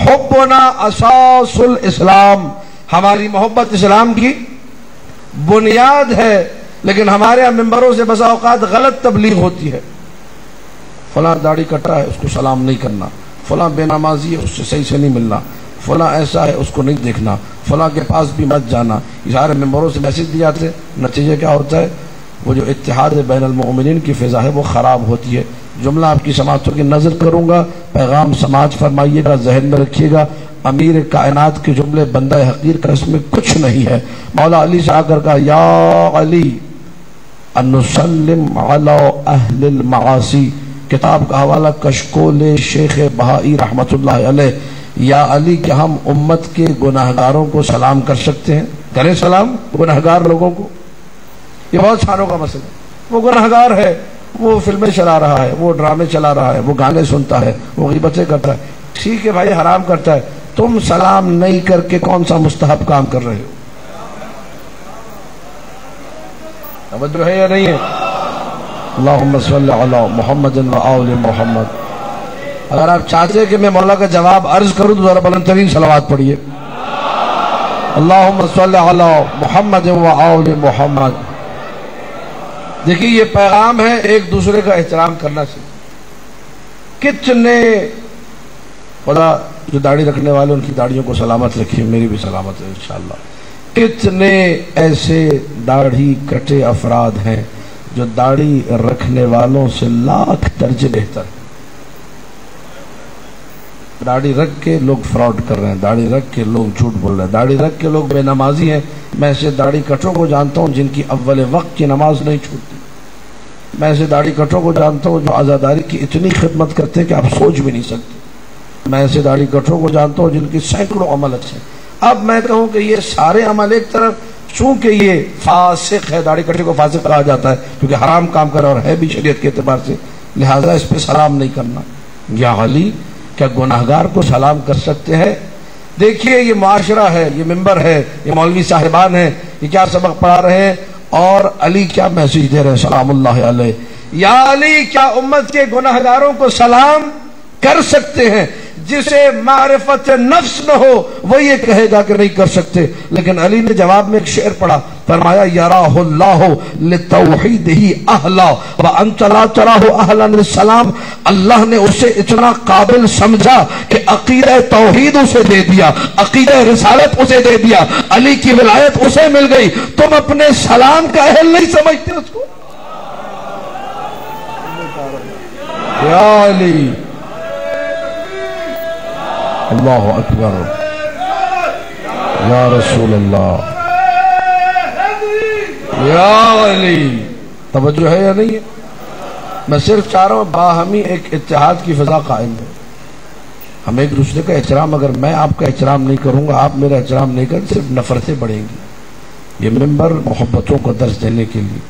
हुब्बुना असासुल इस्लाम, हमारी मोहब्बत इस्लाम की बुनियाद है। लेकिन हमारे यहाँ मिंबरों से बसा औकात गलत तबलीग होती है। फलां दाढ़ी कटा है उसको सलाम नहीं करना, फलां बेनमाजी है उससे सही से नहीं मिलना, फलां ऐसा है उसको नहीं देखना, फलां के पास भी मत जाना। ये सारे मेंबरों से मैसेज दिए जाते हैं। नतीजे क्या होता है? वो जो इत्तिहाद बैनुल मोमिनीन की फिजा है वो ख़राब होती है। जुमला आपकी समाअतों की नज़र करूँगा, पैगाम समाज फरमाइएगा, जहन में रखिएगा। अमीर कायनात के जुमले बंदा हकीर का इसमें कुछ नहीं है। मौला अली से आकर कहा, या अली अनुसल्लिम अला अहलिल मआसी, किताब का हवाला कशकोल शेख बहाई रहमतुल्लाह अलैह। या अली क्या हम उम्मत के गुनाहगारों को सलाम कर सकते हैं? करें सलाम गुनाहगार लोगों को? ये बहुत सारों का मसला है। वो गुनाहगार है, वो फिल्में चला रहा है, वो ड्रामे चला रहा है, वो गाने सुनता है, वो गीबतें करता है, ठीक है भाई, हराम करता है। तुम सलाम नहीं करके कौन सा मुस्तहब काम कर रहे हो? तवज्जो है या नहीं है? अल्लाहुम्मा सल्ली अला मुहम्मद व आले मुहम्मद। अगर आप चाहते हैं कि मैं मौला का जवाब अर्ज करूं तो जरा बुलंद तरीन सलावत पढ़िए, अल्लाहुम्मा सल्ली अला मुहम्मद व आले मुहम्मद। देखिए ये पैगाम है एक दूसरे का एहतराम करना चाहिए। कितने खुदा जो दाढ़ी रखने वाले उनकी दाढ़ियों को सलामत रखिए, मेरी भी सलामत है इंशाअल्लाह। कितने ऐसे दाढ़ी कटे अफराद हैं जो दाढ़ी रखने वालों से लाख दर्जे बेहतर है। दाढ़ी रख के लोग फ्रॉड कर रहे हैं, दाढ़ी रख के लोग झूठ बोल रहे हैं, दाढ़ी रख के लोग बेनमाजी हैं। मैं ऐसे दाढ़ी कटों को जानता हूं जिनकी अव्वल वक्त की नमाज नहीं छूटती। मैं ऐसे दाढ़ी कटों को जानता हूं जो आज़ादारी की इतनी खिदमत करते हैं कि आप सोच भी नहीं सकते। मैं ऐसे दाढ़ी कटों को जानता हूं जिनकी सैकड़ों अमल अच्छे। अब मैं कहूं कि ये सारे अमल एक तरफ, चूंकि ये फासिक है, दाढ़ी कटे को फासिक कहा जाता है क्योंकि हराम काम कर और है भी शरीयत के एतबार से, लिहाजा इस पे सलाम नहीं करना। या अली क्या गुनाहगार को सलाम कर सकते हैं? देखिए ये मुआशरा है, ये मिंबर है, ये मौलवी साहिबान है, ये क्या सबक पढ़ा रहे हैं और अली क्या मैसेज दे रहे हैं सलामुल्लाह अलैह। या अली क्या उम्मत के गुनाहगारों को सलाम कर सकते हैं? जिसे मारिफत नफ्स न हो वो ये कहेगा कि नहीं कर सकते। लेकिन अली ने जवाब में एक शेर पढ़ा, फरमाया यराहुल्लाहु लितौहीदिही अहला व अंता ला तराहु अहलन लिस्सलाम। अल्लाह ने उसे इतना काबिल समझा कि अकीदा तौहीद उसे दे दिया, अकीदा रिसालत उसे दे दिया, अली की विलायत उसे मिल गई। तुम अपने सलाम का अहल नहीं समझते उसको? या अली अल्लाहु अकबर, या रसूल अल्लाह, या अली। तवज्जो है या नहीं है? मैं सिर्फ चाह रहा हूं बाहमी एक इत्तेहाद की फिजा कायम है। हम एक दूसरे का एहतराम, अगर मैं आपका एहतराम नहीं करूंगा, आप मेरा एहतराम नहीं करें, सिर्फ नफरतें बढ़ेंगी। ये मिंबर मोहब्बतों को दर्ज देने के लिए